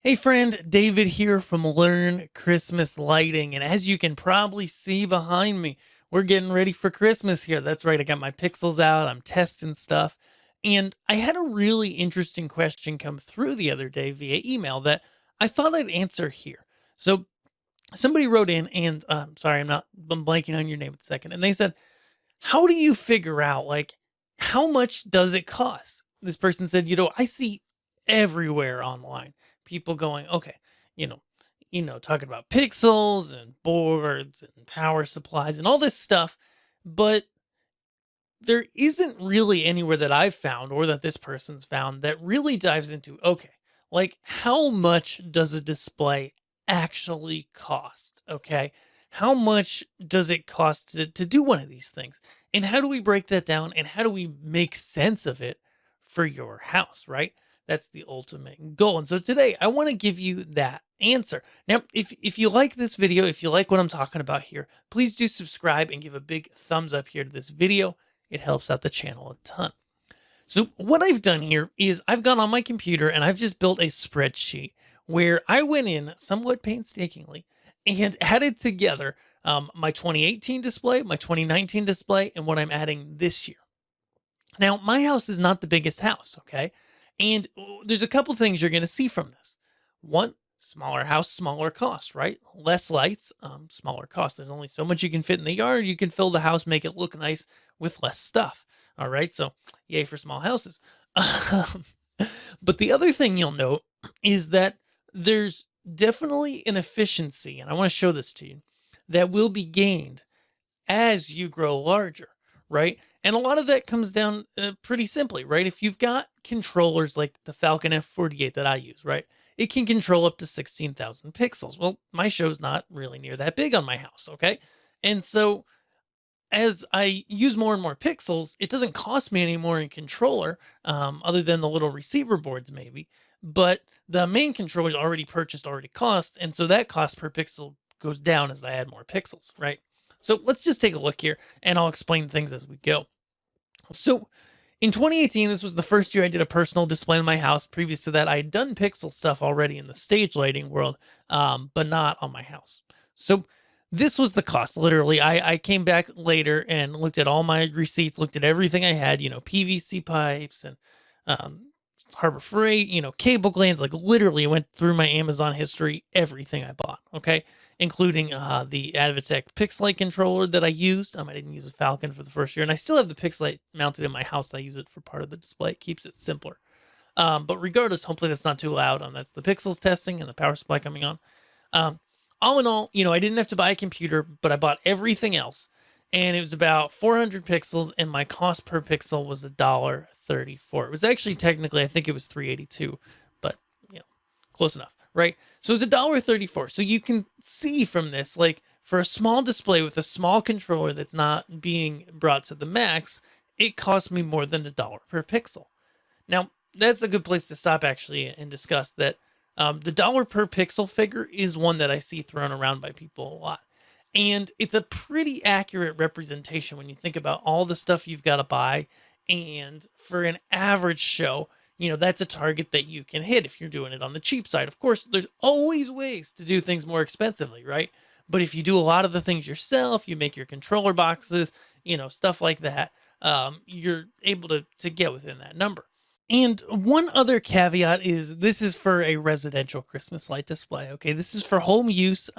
Hey friend, David here from Learn Christmas Lighting. And as you can probably see behind me, we're getting ready for Christmas here. That's right, I got my pixels out, I'm testing stuff. And I had a really interesting question come through the other day via email that I thought I'd answer here. So somebody wrote in, and sorry, I'm blanking on your name a second. And they said, how do you figure out, like, how much does it cost? This person said, I see everywhere online people going, okay, you know, talking about pixels and boards and power supplies and all this stuff, but there isn't really anywhere that I've found or that this person's found that really dives into, okay, like how much does a display actually cost? Okay. How much does it cost to do one of these things? And how do we break that down and how do we make sense of it for your house, right? That's the ultimate goal. And so today I want to give you that answer. Now, if you like this video, if you like what I'm talking about here, please do subscribe and give a big thumbs up here to this video. It helps out the channel a ton. So what I've done here is I've gone on my computer and I've just built a spreadsheet where I went in somewhat painstakingly and added together my 2018 display, my 2019 display, and what I'm adding this year. Now, my house is not the biggest house, okay? And there's a couple things you're going to see from this. One, smaller house, smaller cost, right? Less lights, smaller cost. There's only so much you can fit in the yard. You can fill the house, make it look nice with less stuff. All right, so yay for small houses. But the other thing you'll note is that there's definitely an efficiency, and I want to show this to you, that will be gained as you grow larger, right? And a lot of that comes down pretty simply, right? If you've got controllers like the Falcon F48 that I use, right? It can control up to 16,000 pixels. Well, my show's not really near that big on my house, okay? And so as I use more and more pixels, it doesn't cost me any more in controller, other than the little receiver boards maybe. But the main controller is already purchased, already cost, and so that cost per pixel goes down as I add more pixels, right? So let's just take a look here, and I'll explain things as we go. So in 2018, this was the first year I did a personal display in my house. Previous to that, I had done pixel stuff already in the stage lighting world, but not on my house. So this was the cost. Literally, I came back later and looked at all my receipts, looked at everything I had, PVC pipes and Harbor Freight, cable glands. Like literally, I went through my Amazon history, everything I bought. Okay, including the Advatech Pixelite controller that I used. I didn't use a Falcon for the first year, and I still have the Pixelite mounted in my house. I use it for part of the display. It keeps it simpler. But regardless, hopefully that's not too loud. That's the pixels testing and the power supply coming on. All in all, I didn't have to buy a computer, but I bought everything else. And it was about 400 pixels, and my cost per pixel was $1.34. It was actually technically, I think it was $3.82, but close enough, right? So it's $1.34. So you can see from this, like for a small display with a small controller that's not being brought to the max, it cost me more than $1 per pixel. Now, that's a good place to stop actually and discuss that. The dollar per pixel figure is one that I see thrown around by people a lot. And it's a pretty accurate representation when you think about all the stuff you've got to buy. And for an average show, that's a target that you can hit if you're doing it on the cheap side. Of course, there's always ways to do things more expensively, right? But if you do a lot of the things yourself, you make your controller boxes, stuff like that, you're able to get within that number. And one other caveat is this is for a residential Christmas light display. Okay, this is for home use.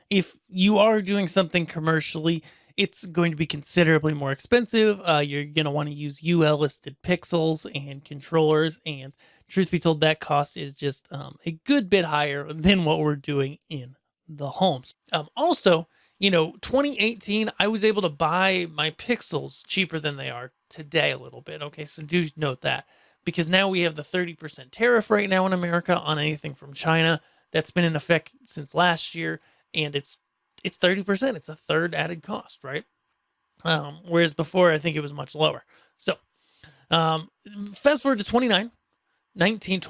If you are doing something commercially, it's going to be considerably more expensive. You're going to want to use UL listed pixels and controllers. And truth be told, that cost is just a good bit higher than what we're doing in the homes. Also, 2018, I was able to buy my pixels cheaper than they are today a little bit. Okay, so do note that. Because now we have the 30% tariff right now in America on anything from China. That's been in effect since last year, and it's 30%. It's a third added cost, right? Whereas before, I think it was much lower. So fast forward to 2019.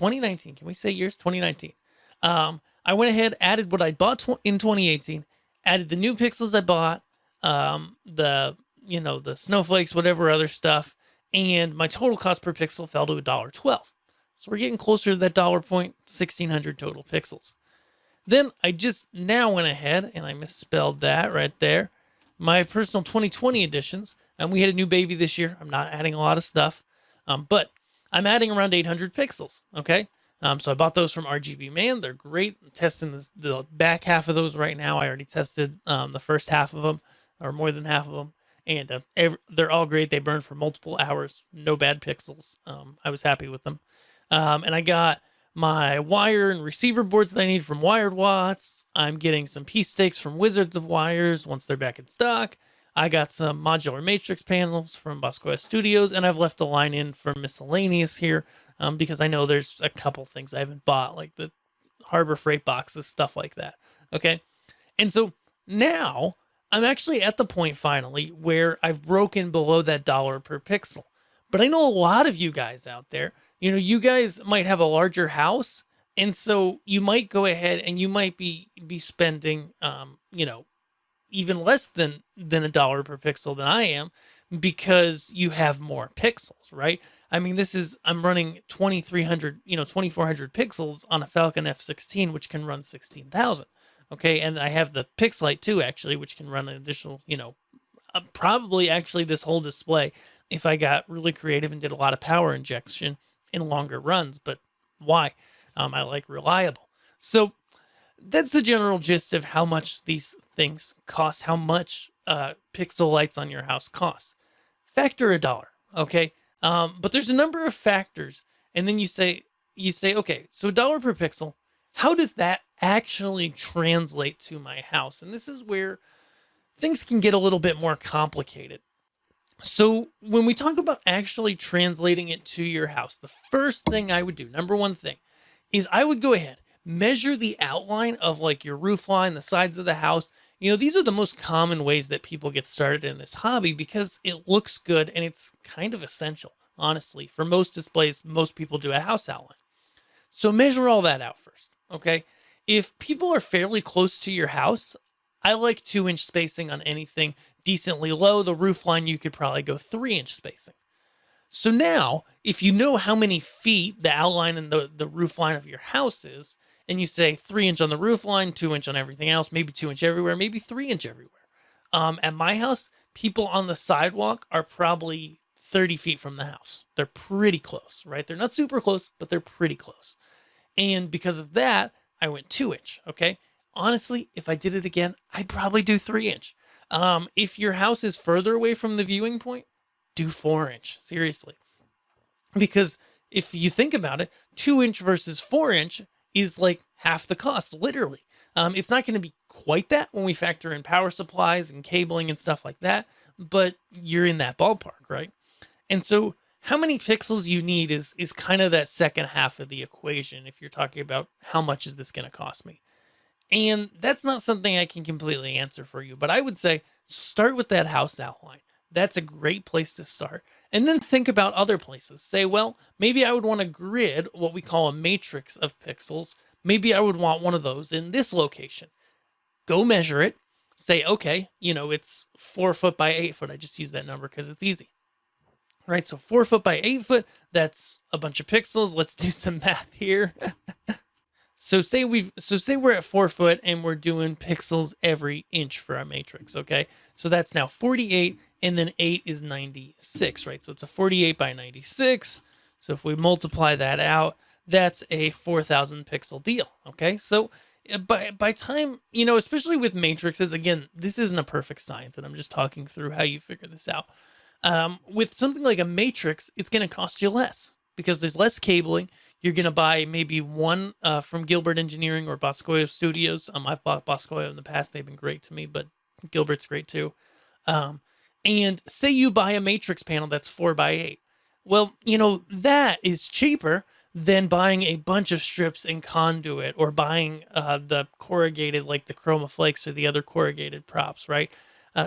Can we say years? 2019. I went ahead, added what I bought in 2018, added the new pixels I bought, the snowflakes, whatever other stuff, and my total cost per pixel fell to $1.12. So we're getting closer to that dollar point, 1600 total pixels. Then I just now went ahead and I misspelled that right there. My personal 2020 editions, and we had a new baby this year. I'm not adding a lot of stuff, but I'm adding around 800 pixels. Okay. So I bought those from RGB Man. They're great. I'm testing the back half of those right now. I already tested the first half of them, or more than half of them, and they're all great. They burn for multiple hours. No bad pixels. I was happy with them. And I got my wire and receiver boards that I need from Wired Watts. I'm getting some piece stakes from Wizards of Wires once they're back in stock. I got some modular matrix panels from Bosco Studios, and I've left a line in for miscellaneous here because I know there's a couple things I haven't bought, like the Harbor Freight boxes, stuff like that. Okay. And so now I'm actually at the point finally where I've broken below that dollar per pixel. But I know a lot of you guys out there, you guys might have a larger house. And so you might go ahead and you might be spending, even less than a dollar per pixel than I am because you have more pixels, right? I mean, I'm running 2300, 2400 pixels on a Falcon F16, which can run 16,000. Okay. And I have the Pixelite too, actually, which can run an additional, probably actually this whole display if I got really creative and did a lot of power injection in longer runs. But why? I like reliable. So that's the general gist of how much these things cost, how much pixel lights on your house cost. Factor $1, okay? But there's a number of factors, and then you say, okay, so $1 per pixel, how does that actually translate to my house? And this is where things can get a little bit more complicated. So when we talk about actually translating it to your house, the first thing I would do, number one thing, is I would go ahead, measure the outline of like your roof line, the sides of the house. These are the most common ways that people get started in this hobby because it looks good and it's kind of essential, honestly. For most displays, most people do a house outline. So measure all that out first, okay? If people are fairly close to your house, I like 2-inch spacing on anything decently low. The roof line, you could probably go 3-inch spacing. So now, if you know how many feet the outline and the roof line of your house is, and you say 3-inch on the roof line, 2-inch on everything else, maybe 2-inch everywhere, maybe 3-inch everywhere. At my house, people on the sidewalk are probably 30 feet from the house. They're pretty close, right? They're not super close, but they're pretty close. And because of that, I went 2-inch, okay? Honestly, if I did it again, I'd probably do 3-inch. If your house is further away from the viewing point, do 4-inch, seriously. Because if you think about it, 2-inch versus 4-inch is like half the cost, literally. It's not going to be quite that when we factor in power supplies and cabling and stuff like that, but you're in that ballpark, right? And so how many pixels you need is kind of that second half of the equation if you're talking about how much is this going to cost me. And that's not something I can completely answer for you, but I would say start with that house outline. That's a great place to start. And then think about other places. Say, well, maybe I would want a grid, what we call a matrix of pixels. Maybe I would want one of those in this location. Go measure it. Say, okay, it's 4 foot by 8 foot. I just use that number because it's easy. Right? So 4 foot by 8 foot, that's a bunch of pixels. Let's do some math here. So say we're at 4 foot and we're doing pixels every inch for our matrix, okay? So that's now 48, and then 8 is 96, right? So it's a 48 by 96. So if we multiply that out, that's a 4,000 pixel deal, okay? So by time, especially with matrices, again, this isn't a perfect science, and I'm just talking through how you figure this out. With something like a matrix, it's going to cost you less because there's less cabling. You're going to buy maybe one from Gilbert Engineering or Bosco Studios. I've bought Bosco in the past. They've been great to me, but Gilbert's great too. And say you buy a matrix panel that's 4 by 8. Well, that is cheaper than buying a bunch of strips and conduit or buying the corrugated, like the Chroma Flakes or the other corrugated props, right?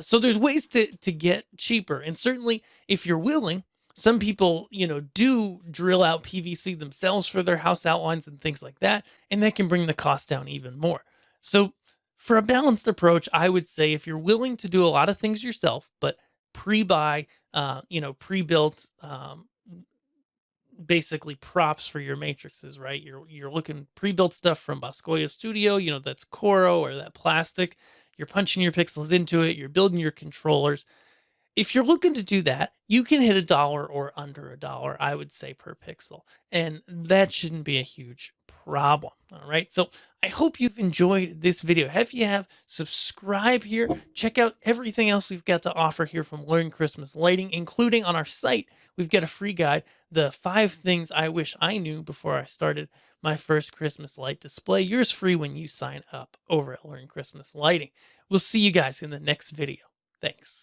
So there's ways to get cheaper. And certainly if you're willing, some people, do drill out PVC themselves for their house outlines and things like that, and that can bring the cost down even more. So for a balanced approach, I would say if you're willing to do a lot of things yourself, but pre-buy, pre-built basically props for your matrices, right? You're looking pre-built stuff from Boscoyo Studio, that's Coro or that plastic. You're punching your pixels into it, you're building your controllers. If you're looking to do that, you can hit $1 or under $1, I would say, per pixel. And that shouldn't be a huge problem. All right. So I hope you've enjoyed this video. If you have, subscribe here. Check out everything else we've got to offer here from Learn Christmas Lighting, including on our site. We've got a free guide, the 5 things I wish I knew before I started my first Christmas light display. Yours free when you sign up over at Learn Christmas Lighting. We'll see you guys in the next video. Thanks.